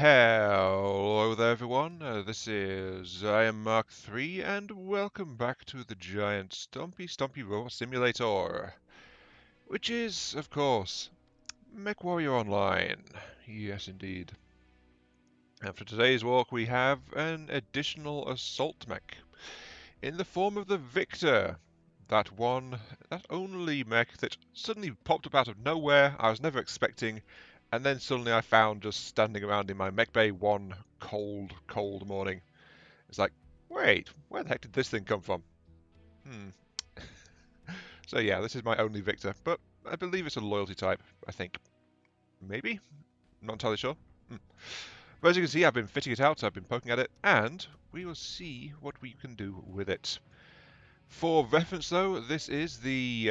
Hello there everyone, I am Mark III and welcome back to the giant Stumpy Robot Simulator, which is, of course, Mechwarrior Online. Yes indeed. And for today's walk we have an additional assault mech in the form of the Victor. That only mech that suddenly popped up out of nowhere, I was never expecting, and then suddenly I found just standing around in my mech bay one cold morning. It's like, wait, where the heck did this thing come from? So yeah, this is my only Victor, but I believe it's a loyalty type, I think. Maybe? Not entirely sure. But as you can see, I've been fitting it out, I've been poking at it, and we will see what we can do with it. For reference though, this is the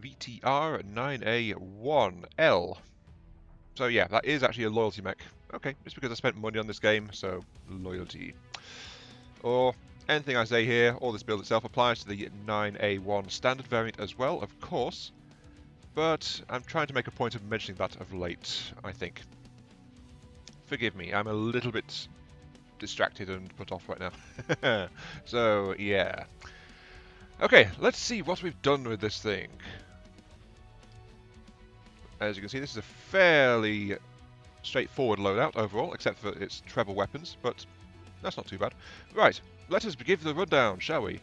VTR-9A1L. So yeah, that is actually a loyalty mech. Okay, just because I spent money on this game, so loyalty. Or anything I say here, or this build itself applies to the 9A1 standard variant as well, of course. But I'm trying to make a point of mentioning that of late, I think. Forgive me, I'm a little bit distracted and put off right now. So yeah. Okay, let's see what we've done with this thing. As you can see, this is a fairly straightforward loadout overall, except for its treble weapons, but that's not too bad. Right, let us give the rundown, shall we?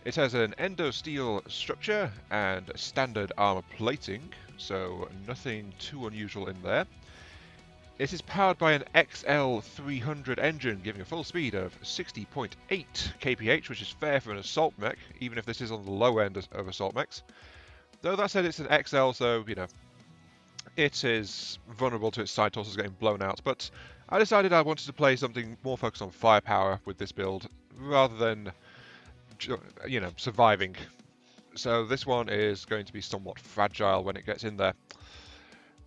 It has an endo-steel structure and standard armor plating, so nothing too unusual in there. It is powered by an XL300 engine, giving a full speed of 60.8 kph, which is fair for an assault mech, even if this is on the low end of assault mechs. Though that said, it's an XL, so, you know, it is vulnerable to its side torsos getting blown out, but I decided I wanted to play something more focused on firepower with this build, rather than, you know, surviving. So this one is going to be somewhat fragile when it gets in there.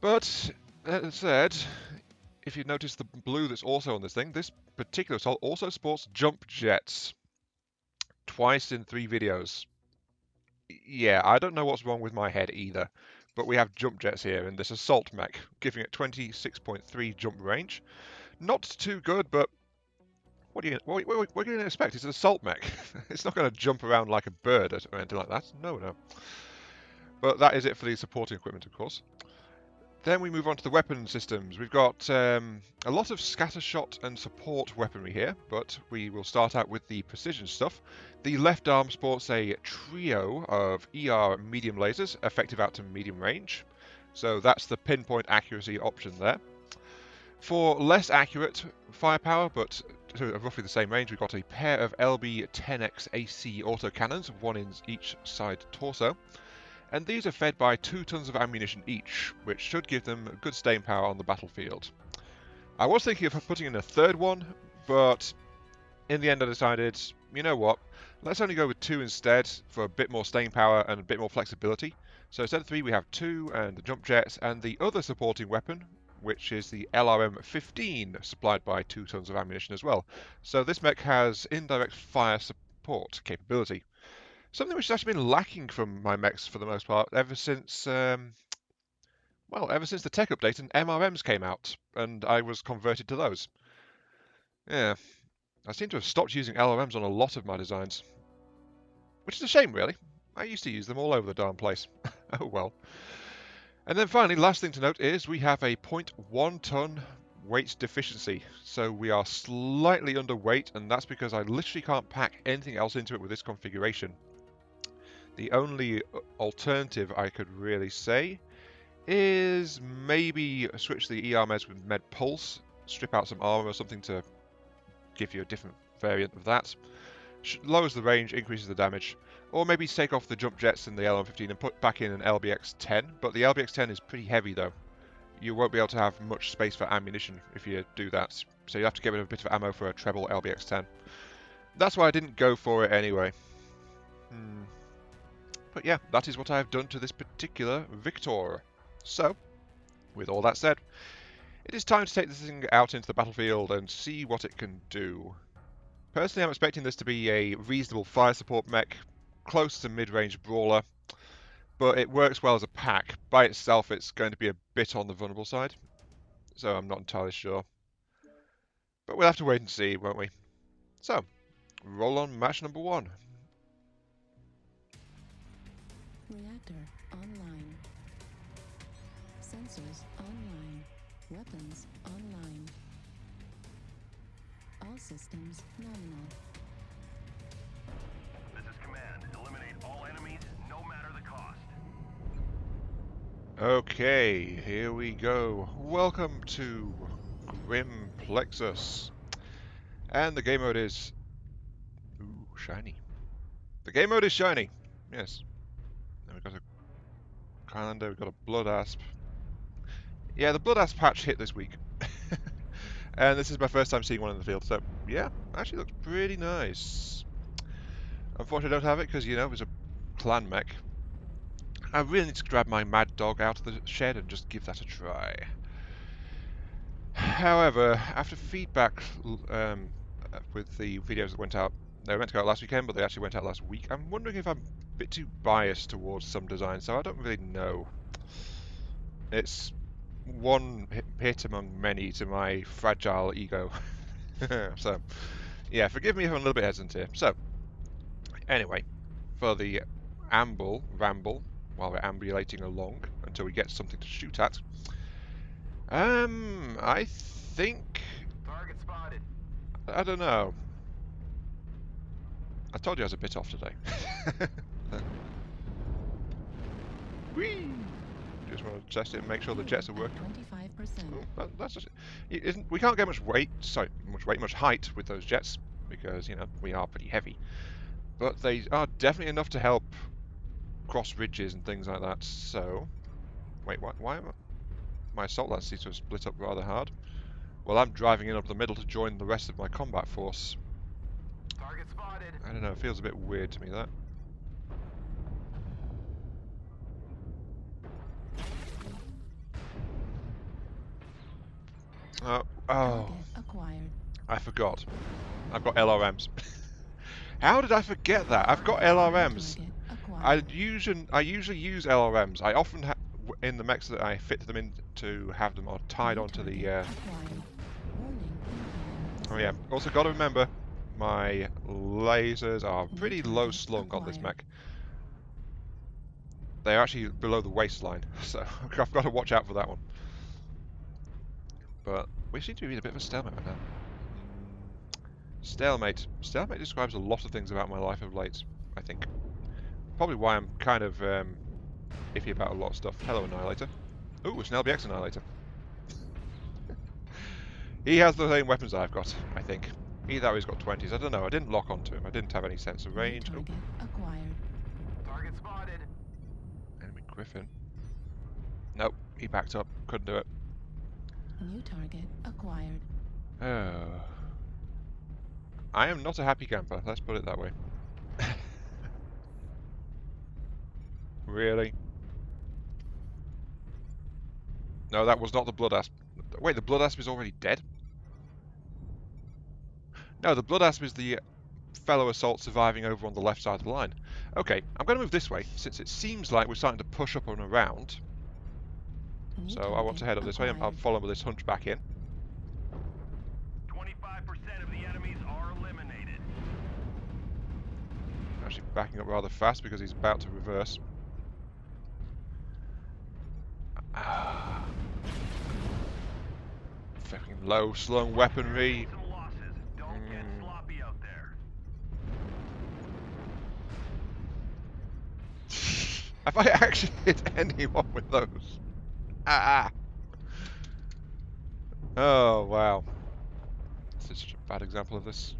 But, that said, if you notice the blue that's also on this thing, this particular assault also sports jump jets. Twice in 3 videos. Yeah, I don't know what's wrong with my head either, but we have jump jets here in this assault mech, giving it 26.3 jump range. Not too good, but what are you going to expect? It's an assault mech. It's not going to jump around like a bird or anything like that. No. But that is it for the supporting equipment, of course. Then we move on to the weapon systems. We've got a lot of scattershot and support weaponry here, but we will start out with the precision stuff. The left arm sports a trio of ER medium lasers, effective out to medium range. So that's the pinpoint accuracy option there. For less accurate firepower, but to roughly the same range, we've got a pair of LB-10X AC autocannons, one in each side torso. And these are fed by 2 tons of ammunition each, which should give them good staying power on the battlefield. I was thinking of putting in a third one, but in the end I decided, you know what, let's only go with 2 instead for a bit more staying power and a bit more flexibility. So instead of 3 we have 2 and the jump jets and the other supporting weapon, which is the LRM-15, supplied by 2 tons of ammunition as well. So this mech has indirect fire support capability. Something which has actually been lacking from my mechs for the most part ever since, well, ever since the tech update and MRMs came out, and I was converted to those. Yeah, I seem to have stopped using LRMs on a lot of my designs, which is a shame, really. I used to use them all over the darn place. Oh well. And then finally, last thing to note is we have a 0.1 ton weight deficiency, so we are slightly underweight, and that's because I literally can't pack anything else into it with this configuration. The only alternative I could really say is maybe switch the ER meds with Med Pulse, strip out some armor or something to give you a different variant of that. Lowers the range, increases the damage. Or maybe take off the jump jets and the LM15 and put back in an LBX-10, but the LBX-10 is pretty heavy though. You won't be able to have much space for ammunition if you do that, so you have to get rid of a bit of ammo for a treble LBX-10. That's why I didn't go for it anyway. But yeah, that is what I have done to this particular Victor. So, with all that said, it is time to take this thing out into the battlefield and see what it can do. Personally, I'm expecting this to be a reasonable fire support mech, close to mid-range brawler, but it works well as a pack. By itself, it's going to be a bit on the vulnerable side, so I'm not entirely sure. But we'll have to wait and see, won't we? So, roll on match number 1. Reactor online. Sensors online. Weapons online. All systems nominal. This is command. Eliminate all enemies, no matter the cost. Okay, here we go. Welcome to Grim Plexus. And the game mode is... Ooh, shiny. The game mode is shiny. Yes. Then we've got a calendar, we've got a blood asp. Yeah, the blood asp patch hit this week. And this is my first time seeing one in the field, so yeah, actually looks pretty nice. Unfortunately I don't have it because, you know, it's a clan mech. I really need to grab my mad dog out of the shed and just give that a try. However, after feedback with the videos that went out, they were meant to go out last weekend, but they actually went out last week. I'm wondering if I'm a bit too biased towards some designs, so I don't really know. It's one hit among many to my fragile ego. So, yeah, forgive me if I'm a little bit hesitant here. So, anyway, for the ramble, while we're ambulating along until we get something to shoot at, I think... Target spotted. I don't know. I told you I was a bit off today. Whee! Just want to test it and make sure the jets are working. 25%. That's just it. Isn't, we can't get much height with those jets because, you know, we are pretty heavy. But they are definitely enough to help cross ridges and things like that. So, wait, why am I? My assault lance seems to have split up rather hard. Well, I'm driving in up the middle to join the rest of my combat force. Target spotted. I don't know, it feels a bit weird to me, that. Oh, Acquired. I forgot. I've got LRMs. How did I forget that? I've got LRMs. I usually use LRMs. I often in the mechs that I fit them in to have them are tied onto the. Oh yeah. Also, got to remember, my lasers are pretty low slung on this mech. They're actually below the waistline, so I've got to watch out for that one. But we seem to be in a bit of a stalemate right now. Stalemate. Stalemate describes a lot of things about my life of late, I think. Probably why I'm kind of iffy about a lot of stuff. Hello, Annihilator. Ooh, it's an LBX Annihilator. He has the same weapons I've got, I think. Either he's got 20s, I don't know. I didn't lock onto him. I didn't have any sense of range. Target acquired. Target spotted. Enemy Griffin. Nope, he backed up. Couldn't do it. New target acquired. Oh. I am not a happy camper, let's put it that way. Really? No, that was not the Blood Asp. Wait, the Blood Asp is already dead? No, the Blood Asp is the fellow assault surviving over on the left side of the line. Okay, I'm going to move this way, since it seems like we're starting to push up and around. So I want to head up this way, and I'll follow this hunchback in. 25% of the enemies are eliminated. Actually backing up rather fast because he's about to reverse. Ah. Fucking low slung weaponry. Some losses. Don't get sloppy out there. Have I actually hit anyone with those? Ah! Oh, wow. This is such a bad example of this.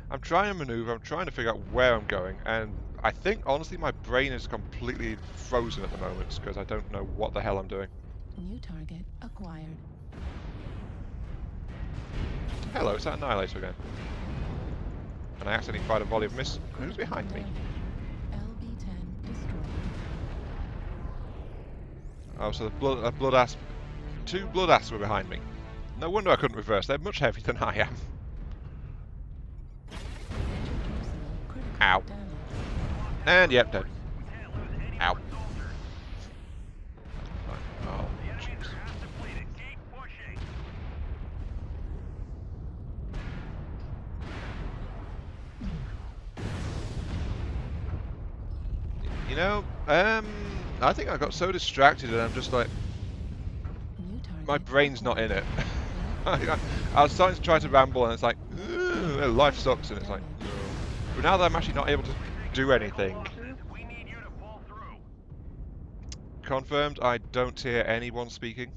I'm trying to maneuver, I'm trying to figure out where I'm going, and I think, honestly, my brain is completely frozen at the moment, because I don't know what the hell I'm doing. New target acquired. Hello, it's that Annihilator again. And I accidentally fired a volley of miss. Who's behind me? LB-10 destroyed. Oh, so the blood asp. 2 blood asps were behind me. No wonder I couldn't reverse. They're much heavier than I am. Ow. And yep, dead. Ow. Oh, jeez. know, I think I got so distracted and I'm just like, New target my brain's not in acquired. it. Left I was starting to try to ramble and it's like, life sucks, and it's like, no. But now that I'm actually not able to do anything, We need you to pull through. confirmed, I don't hear anyone speaking.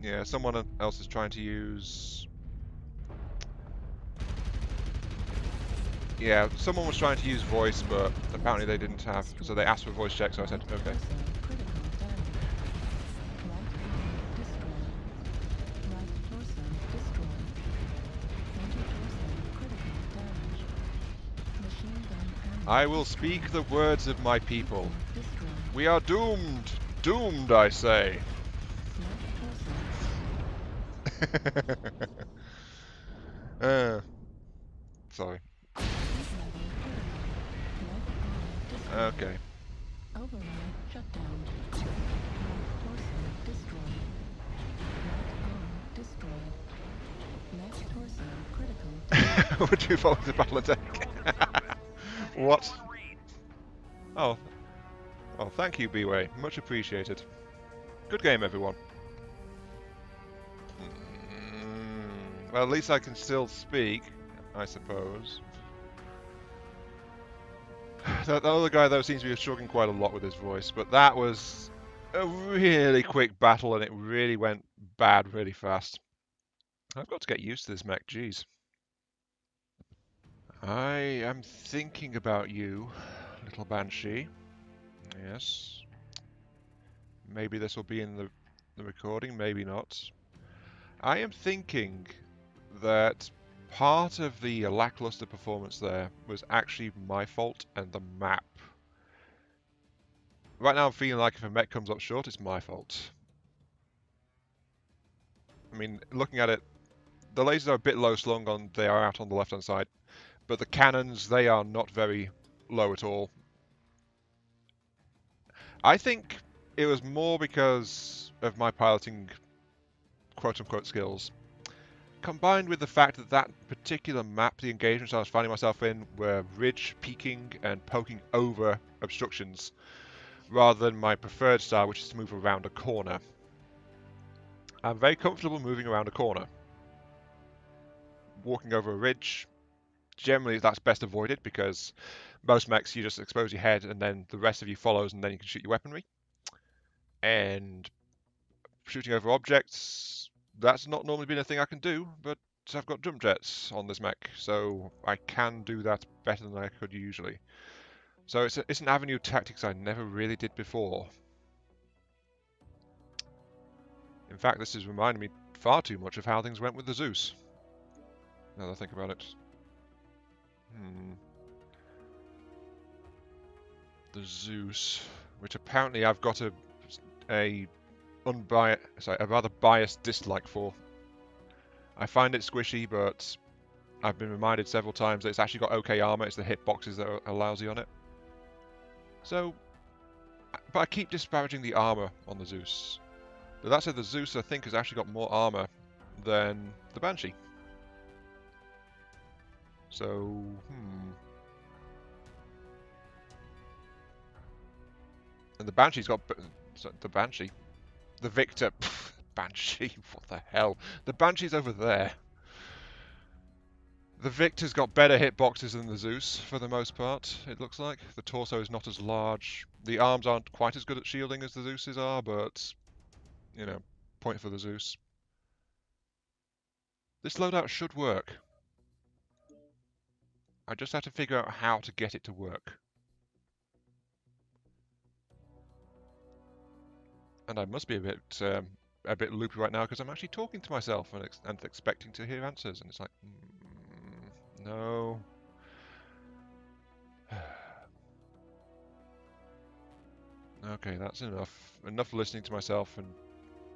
Yeah, someone else is trying to use... Yeah, someone was trying to use voice, but apparently they didn't have, so they asked for a voice check, so I said, right okay. torso critical damage. Right arm destroyed. Right torso destroyed. Center torso critical damage. Machine gun ammo I will destroyed. speak the words of my people. System destroyed. We are doomed! Doomed, I say! Left torso Sorry. heat level critical. Left arm destroyed. Okay. Override shutdown. Right torso destroyed. Right arm destroyed. Left torso critical damage. Would you follow the battle attack? What? Oh. Oh, thank you, B-Way. Much appreciated. Good game, everyone. Well, at least I can still speak, I suppose. That other guy, though, seems to be struggling quite a lot with his voice, but that was a really quick battle, and it really went bad really fast. I've got to get used to this mech, jeez. I am thinking about you, little Banshee. Yes. Maybe this will be in the recording, maybe not. I am thinking that part of the lackluster performance there was actually my fault and the map. Right now I'm feeling like if a mech comes up short, it's my fault. I mean, looking at it, the lasers are a bit low slung on, they are out on the left hand side, but the cannons, they are not very low at all. I think it was more because of my piloting quote-unquote skills, combined with the fact that that particular map, the engagements I was finding myself in were ridge, peaking, and poking over obstructions, rather than my preferred style, which is to move around a corner. I'm very comfortable moving around a corner. Walking over a ridge, generally that's best avoided because most mechs you just expose your head and then the rest of you follows and then you can shoot your weaponry. And shooting over objects, that's not normally been a thing I can do, but I've got jump jets on this mech, so I can do that better than I could usually. So it's an avenue of tactics I never really did before. In fact, this is reminding me far too much of how things went with the Zeus. Now that I think about it. The Zeus, which apparently I've got a rather biased dislike for. I find it squishy, but I've been reminded several times that it's actually got okay armor. It's the hitboxes that are lousy on it. So, but I keep disparaging the armor on the Zeus. But that said, the Zeus I think has actually got more armor than the Banshee. So, And the Banshee's got the Banshee, the Victor. Banshee, what the hell? The Banshee's over there. The Victor's got better hitboxes than the Zeus, for the most part, it looks like. The torso is not as large. The arms aren't quite as good at shielding as the Zeus's are, but, you know, point for the Zeus. This loadout should work. I just have to figure out how to get it to work. And I must be a bit loopy right now because I'm actually talking to myself and expecting to hear answers, and it's like, no. Okay, that's enough. Enough listening to myself and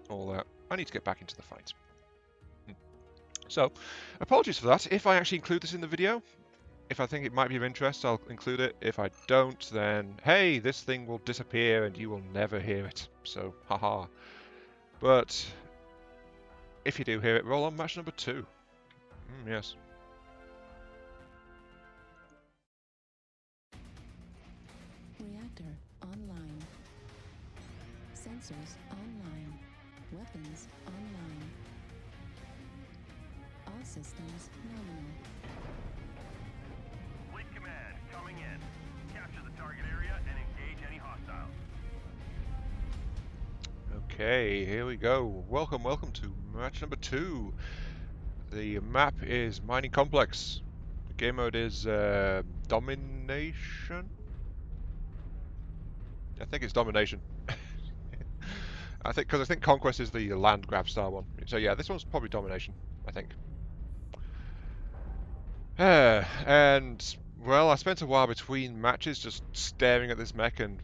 all that. I need to get back into the fight. So, apologies for that. If I actually include this in the video, if I think it might be of interest, I'll include it. If I don't, then, hey, this thing will disappear and you will never hear it. So, haha. But, if you do hear it, roll on match number 2. Yes. Reactor online. Sensors online. Weapons online. All systems nominal. Fleet command coming in. Capture the target area and engage any hostiles. Okay, here we go. Welcome, welcome to match number 2. The map is Mining Complex. The game mode is Domination? I think it's Domination. I think Conquest is the land grab style one. So yeah, this one's probably Domination, I think. And well, I spent a while between matches just staring at this mech and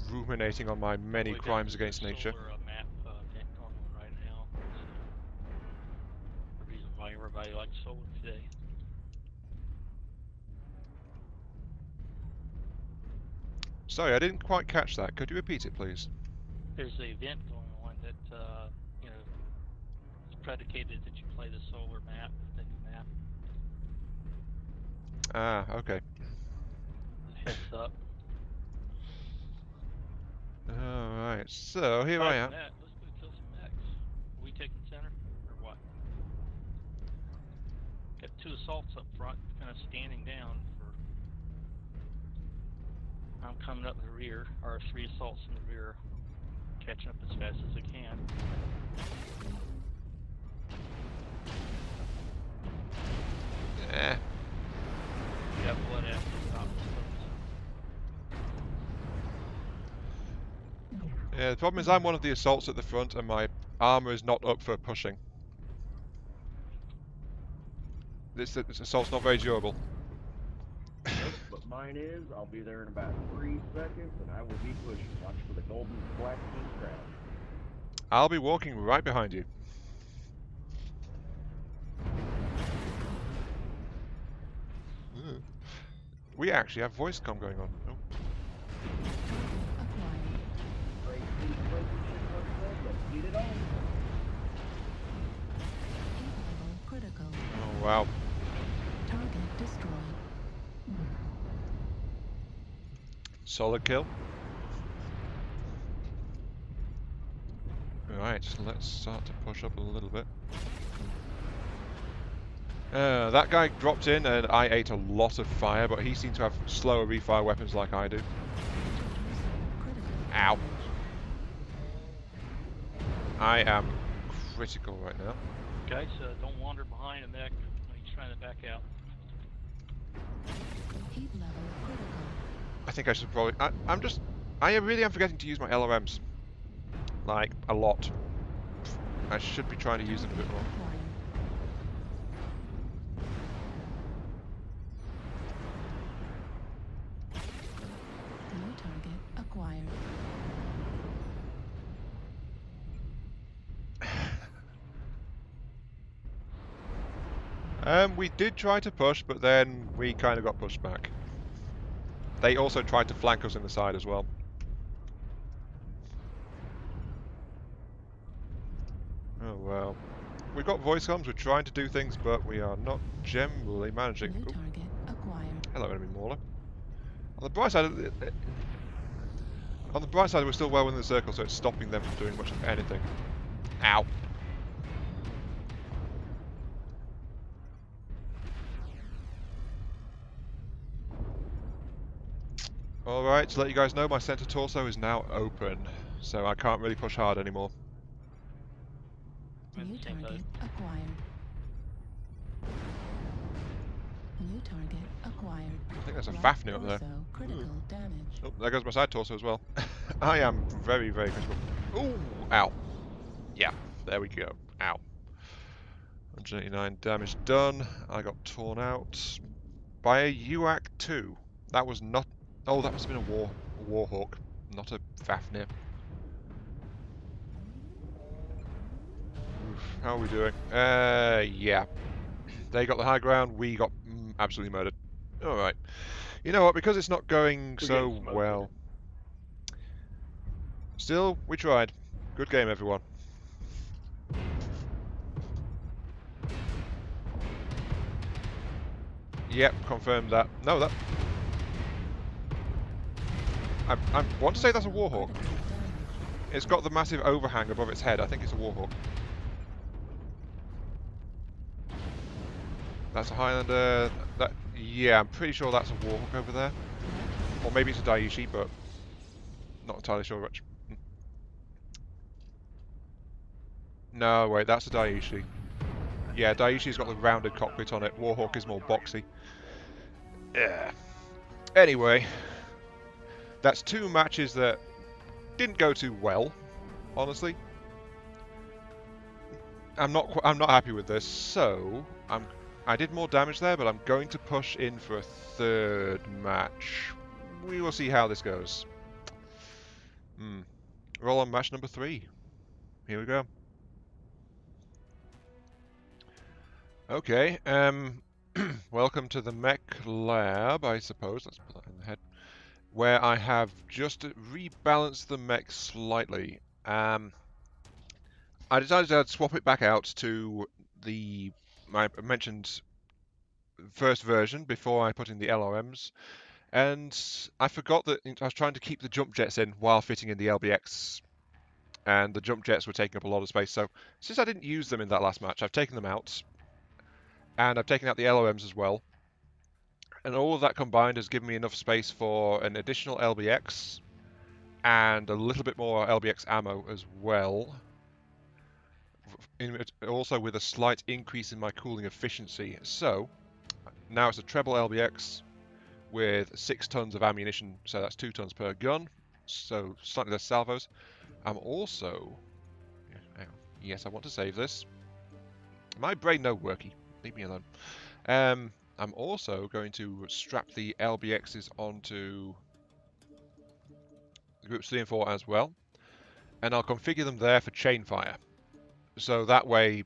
ruminating on my many crimes against nature. Map event going on right now. The reason why everybody likes solar today. Sorry, I didn't quite catch that. Could you repeat it, please? There's an event going on that you know, is predicated that you play the solar map, the new map. Ah, okay. Heads up. Alright, so here I Aside am. from that, let's go kill some mechs. Are we taking center or what? Got 2 assaults up front, kind of standing down for. I'm coming up the rear, or 3 assaults in the rear, catching up as fast as I can. Eh. Yeah, blood after stop. Yeah, the problem is I'm one of the assaults at the front and my armor is not up for pushing. This assault's not very durable. Nope, but mine is. I'll be there in about 3 seconds, and I will be pushing. Watch for the golden black king crowd. I'll be walking right behind you. Ugh. We actually have voice comm going on. Oh. Acquired. Great team relationship, let's get it on. Heat level critical. Oh, wow. Target destroyed. Solid kill. Right, let's start to push up a little bit. That guy dropped in and I ate a lot of fire, but he seemed to have slower refire weapons like I do. Critical. Ow. I am critical right now. Guys, don't wander behind a mech when he's trying to back out. Heat level critical. I think I should probably... I really am forgetting to use my LRMs. Like, a lot. I should be trying to use them a bit more. Acquired. New target acquired. We did try to push, but then we kind of got pushed back. They also tried to flank us in the side as well. Oh well. We've got voice comms, we're trying to do things, but we are not generally managing. New Ooh, target acquired. hello, enemy mauler. On the bright side, we're still well within the circle, so it's stopping them from doing much of anything. Ow. Alright, to let you guys know, my center torso is now open, so I can't really push hard anymore. I'm in New the same boat. target acquired. New target acquired. I think there's a Black Fafnir up there. torso, critical damage. Oh, there goes my side torso as well. I am very, very critical. Ooh, ow. Yeah, there we go. Ow. 189 damage done. I got torn out by a UAC 2. That was not... Oh, that must have been a Warhawk, not a Fafnir. Oof, how are we doing? Yeah. They got the high ground, we got absolutely murdered. Alright. You know what, because it's not going so well... Still, we tried. Good game, everyone. Yep, confirmed that. No, that... I want to say that's a Warhawk. Article damage. It's got the massive overhang above its head. I think it's a Warhawk. That's a Highlander. Yeah, I'm pretty sure that's a Warhawk over there. Or maybe it's a Daiichi, but not entirely sure which. No, wait, that's a Daiichi. Yeah, Daiichi's got the rounded cockpit on it. Warhawk is more boxy. Yeah. Anyway, that's two matches that didn't go too well, honestly. I'm not happy with this, so I did more damage there, but I'm going to push in for a third match. We will see how this goes. Roll on match number 3. Here we go. Okay, welcome to the Mech Lab, I suppose. Let's put that in the head. Where I have just rebalanced the mech slightly. I decided I'd swap it back out to my mentioned first version before I put in the LRMs, and I forgot that I was trying to keep the jump jets in while fitting in the LBX, and the jump jets were taking up a lot of space. So since I didn't use them in that last match, I've taken them out, and I've taken out the LRMs as well, and all of that combined has given me enough space for an additional LBX and a little bit more LBX ammo as well. Also with a slight increase in my cooling efficiency. So now it's a treble LBX with 6 tons of ammunition, so that's 2 tons per gun, so slightly less salvos. I'm also... Yes, I want to save this. My brain no worky. Leave me alone. I'm also going to strap the LBXs onto groups 3 and 4 as well, and I'll configure them there for chain fire. So that way,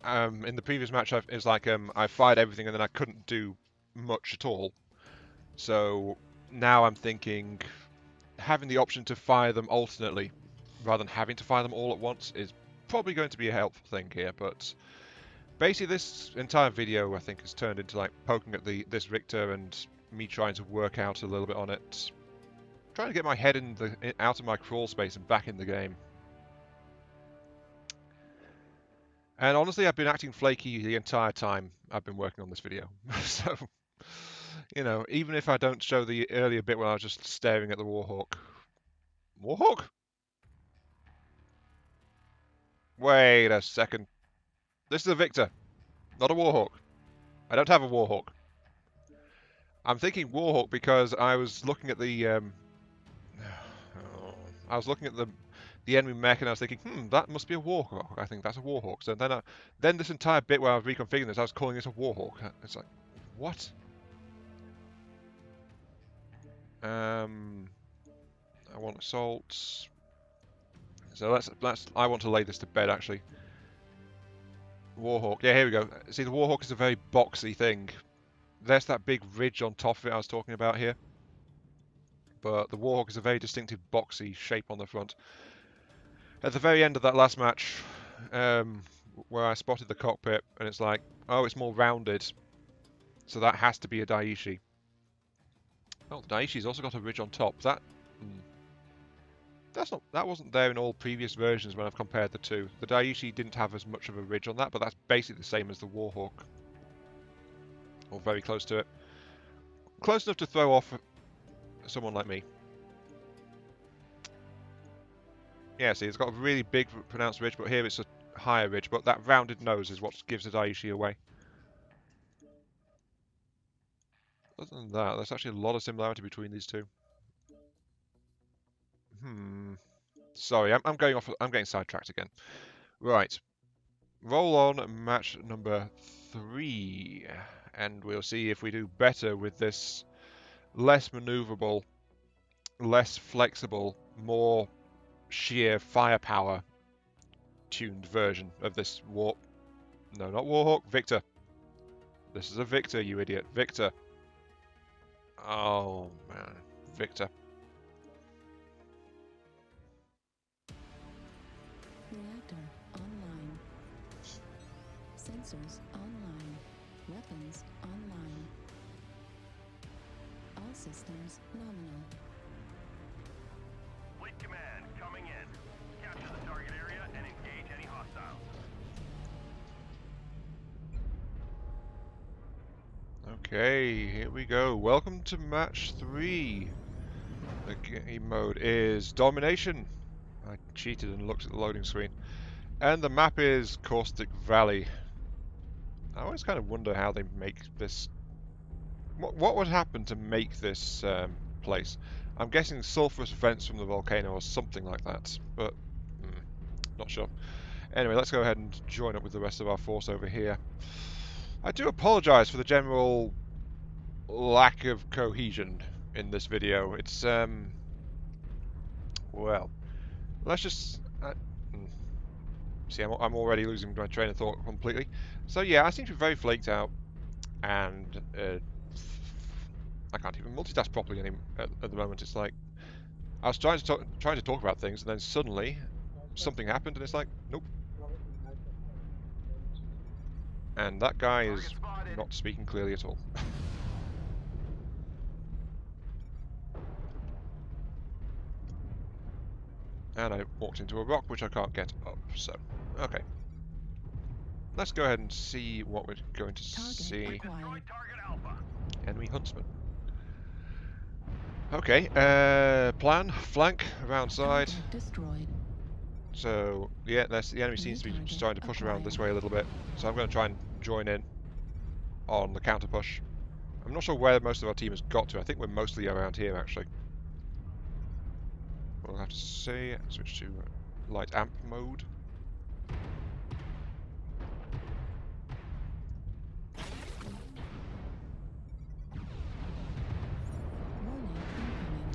in the previous match, it's like I fired everything and then I couldn't do much at all. So now I'm thinking having the option to fire them alternately rather than having to fire them all at once is probably going to be a helpful thing here. But basically this entire video I think has turned into like poking at this Richter and me trying to work out a little bit on it. Trying to get my head out of my crawl space and back in the game. And honestly, I've been acting flaky the entire time I've been working on this video. So, you know, even if I don't show the earlier bit when I was just staring at the Warhawk. Warhawk? Wait a second. This is a Victor, not a Warhawk. I don't have a Warhawk. I'm thinking Warhawk because I was looking at the I was looking at the enemy mech and I was thinking, that must be a Warhawk. I think that's a Warhawk. So then this entire bit where I was reconfiguring this, I was calling it a Warhawk. It's like, what? I want assaults. So I want to lay this to bed actually. Warhawk. Yeah, here we go. See, the Warhawk is a very boxy thing. There's that big ridge on top of it I was talking about here. But the Warhawk is a very distinctive boxy shape on the front. At the very end of that last match, where I spotted the cockpit, and it's like, oh, it's more rounded. So that has to be a Daiichi. Oh, the Daiichi's also got a ridge on top. That wasn't there in all previous versions when I've compared the two. The Daiichi didn't have as much of a ridge on that, but that's basically the same as the Warhawk. Or very close to it. Close enough to throw off someone like me. Yeah, see, it's got a really big, pronounced ridge, but here it's a higher ridge. But that rounded nose is what gives the Daiichi away. Other than that, there's actually a lot of similarity between these two. Sorry, I'm going off. I'm getting sidetracked again. Right. Roll on match number 3, and we'll see if we do better with this less maneuverable, less flexible, more sheer firepower tuned version of this warp. No, not Warhawk, Victor. This is a Victor, you idiot. Victor. Oh, man. Victor. Reactor online. Sensors online. Weapons online. All systems nominal. Okay, here we go. Welcome to match 3. The game mode is Domination. I cheated and looked at the loading screen. And the map is Caustic Valley. I always kind of wonder how they make this... What would happen to make this place? I'm guessing sulfurous vents from the volcano or something like that, but not sure. Anyway, let's go ahead and join up with the rest of our force over here. I do apologise for the general lack of cohesion in this video. It's, well, let's just... see, I'm already losing my train of thought completely. So yeah, I seem to be very flaked out, and I can't even multitask properly at the moment. It's like, I was trying to talk about things, and then suddenly something happened, and it's like, nope. And that guy is not speaking clearly at all. And I walked into a rock, which I can't get up, so... Okay. Let's go ahead and see what we're going to see. Enemy huntsman. Okay, plan, flank, around side. Destroyed. So, yeah, the enemy seems to be starting to push around this way a little bit. So I'm going to try and join in on the counter push. I'm not sure where most of our team has got to. I think we're mostly around here, actually. We'll have to see. Switch to light amp mode.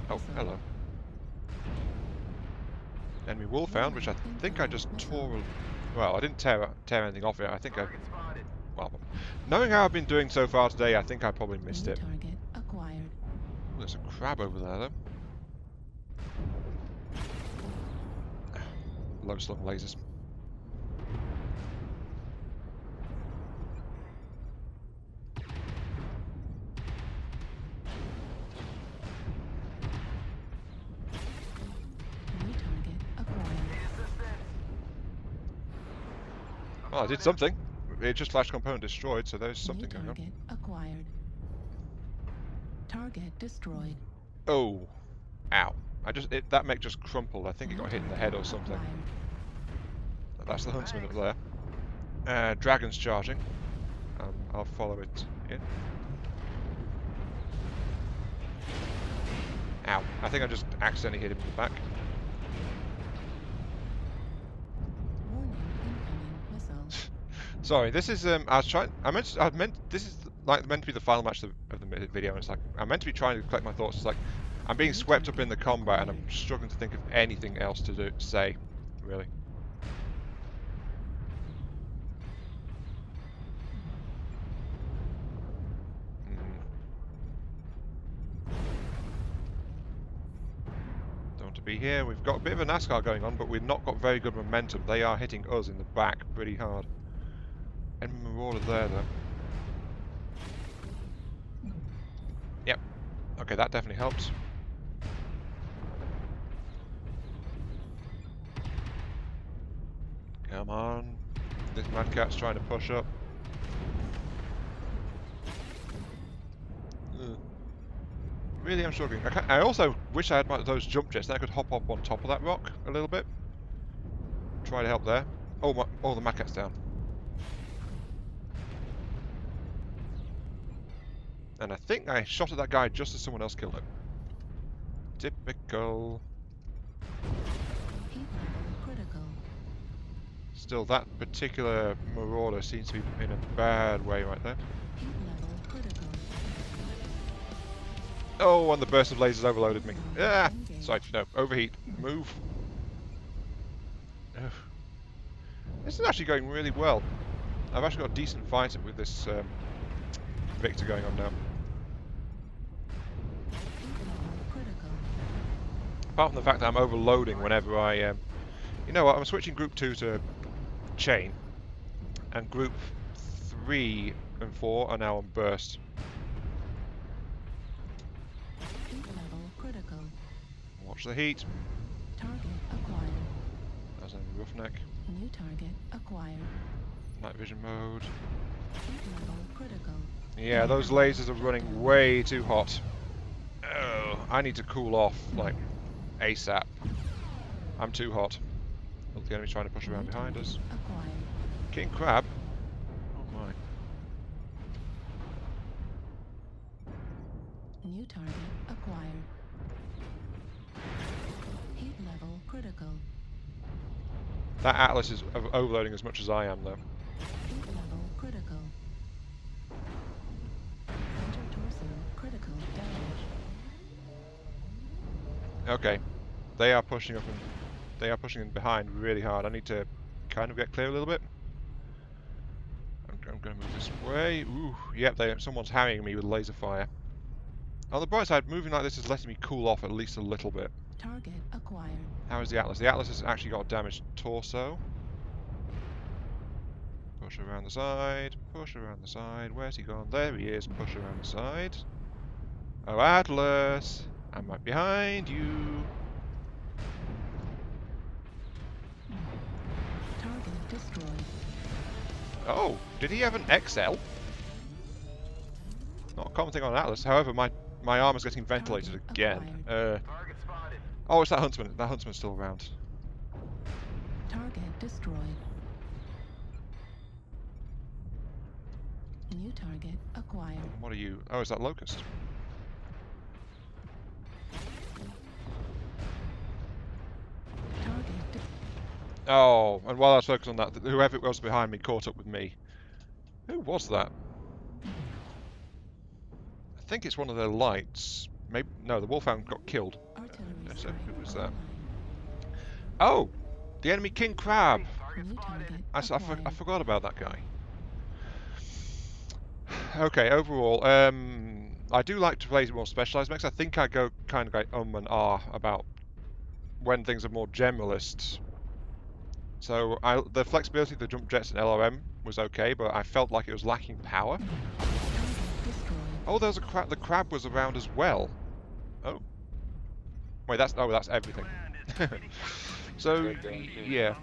Oh, hello. Enemy wall found, which I think I just tore... Well, I didn't tear anything off it. I think I... Well, knowing how I've been doing so far today, I think I probably missed it. Target acquired. Oh, there's a crab over there, though. Low-slung lasers. New target acquired. Well, I did something. It just flash component destroyed, so there's something New going on. target acquired. Target destroyed. Oh. Ow. That mech just crumpled. I think it got hit in the head or something. Acquired. That's the huntsman up there. Dragon's charging. I'll follow it in. Ow. I think I just accidentally hit him in the back. Warning, incoming missile. Sorry, this is this is like meant to be the final match of the video, and it's like I'm meant to be trying to collect my thoughts. It's like I'm being swept up in the combat, and I'm struggling to think of anything else to say, really. Don't want to be here. We've got a bit of a NASCAR going on, but we've not got very good momentum. They are hitting us in the back pretty hard. And Marauder there, though. Yep. Okay, that definitely helps. Come on. This mad cat's trying to push up. Ugh. Really, I'm struggling. I also wish I had those jump jets, then I could hop up on top of that rock a little bit. Try to help there. Oh, the mad cat's down. And I think I shot at that guy just as someone else killed him. Typical. Heat level critical. Still, that particular Marauder seems to be in a bad way right there. Heat level critical. Oh, and the burst of lasers overloaded me. Ah! Sorry, no, overheat. Move. Ugh. This is actually going really well. I've actually got a decent fight with this Victor going on now. Apart from the fact that I'm overloading whenever I... you know what, I'm switching Group 2 to Chain. And Group 3 and 4 are now on Burst. Heat level critical. Watch the heat. Target acquired. That's a roughneck. New target acquired. Night vision mode. Heat level critical. Yeah, those lasers are running way too hot. Oh, I need to cool off, like, ASAP. I'm too hot. Look, the enemy's trying to push around behind us. Acquired. King Crab? Oh my. New target acquired. Heat level critical. That Atlas is overloading as much as I am, though. Heat level critical. Center torso critical damage. Okay. They are pushing up and they are pushing in behind really hard. I need to kind of get clear a little bit. I'm going to move this way. Ooh, yep, someone's harrying me with laser fire. On the bright side, moving like this is letting me cool off at least a little bit. Target acquired. How is the Atlas? The Atlas has actually got a damaged torso. Push around the side, push around the side. Where's he gone? There he is. Push around the side. Oh, Atlas! I'm right behind you. Target destroyed. Oh, did he have an XL? Not a common thing on Atlas. However, my armor's getting ventilated again. Target spotted. Oh, it's that huntsman. That huntsman's still around. Target destroyed. New target acquired. What are you? Oh, is that Locust? Target Oh, and while I was focused on that, whoever it was behind me caught up with me. Who was that? I think it's one of their lights. Maybe no, the Wolfhound got killed. artillery So strike who was that? online. Oh, the enemy King Crab. New target I acquired. forgot about that guy. Okay, overall, I do like to play more specialized mechs. I think I go kind of like and ah about when things are more generalist. So the flexibility of the jump jets and LRM was okay, but I felt like it was lacking power. Target destroyed. Oh, there's a crab. The crab was around as well. Oh, wait, that's everything. So yeah,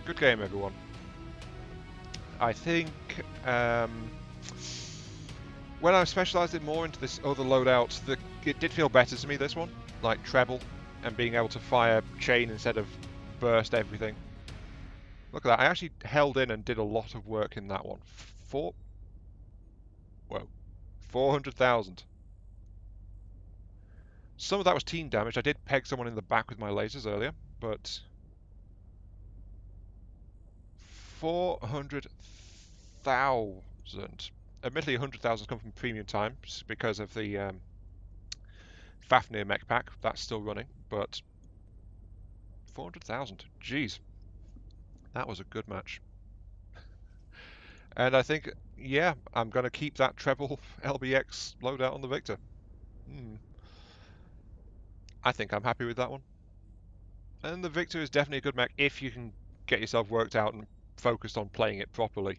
good game, everyone. I think when I specialised it more into this other loadout, it did feel better to me, this one. Like treble and being able to fire chain instead of burst everything. Look at that, I actually held in and did a lot of work in that one. 400,000. Some of that was team damage. I did peg someone in the back with my lasers earlier, but 400,000. Admittedly, 100,000 come from premium times because of the Fafnir mech pack. That's still running, but 400,000. Jeez, that was a good match. And I think, yeah, I'm going to keep that treble LBX loadout on the Victor. I think I'm happy with that one. And the Victor is definitely a good mech if you can get yourself worked out and focused on playing it properly.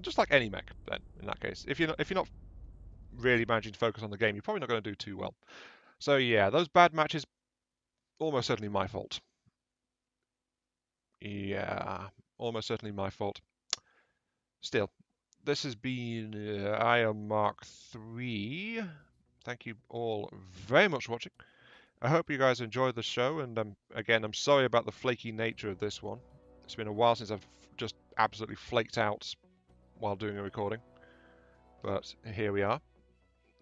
Just like any mech, then, in that case. If you're not really managing to focus on the game, you're probably not going to do too well. So yeah, those bad matches, almost certainly my fault. Yeah, almost certainly my fault. Still, this has been Iron Mark 3. Thank you all very much for watching. I hope you guys enjoyed the show, and again, I'm sorry about the flaky nature of this one. It's been a while since I've just absolutely flaked out while doing a recording. But here we are,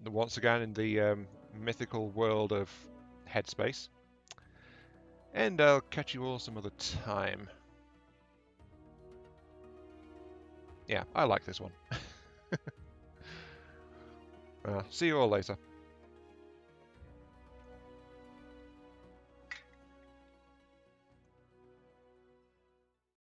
once again in the mythical world of Headspace. And I'll catch you all some other time. Yeah, I like this one. See you all later.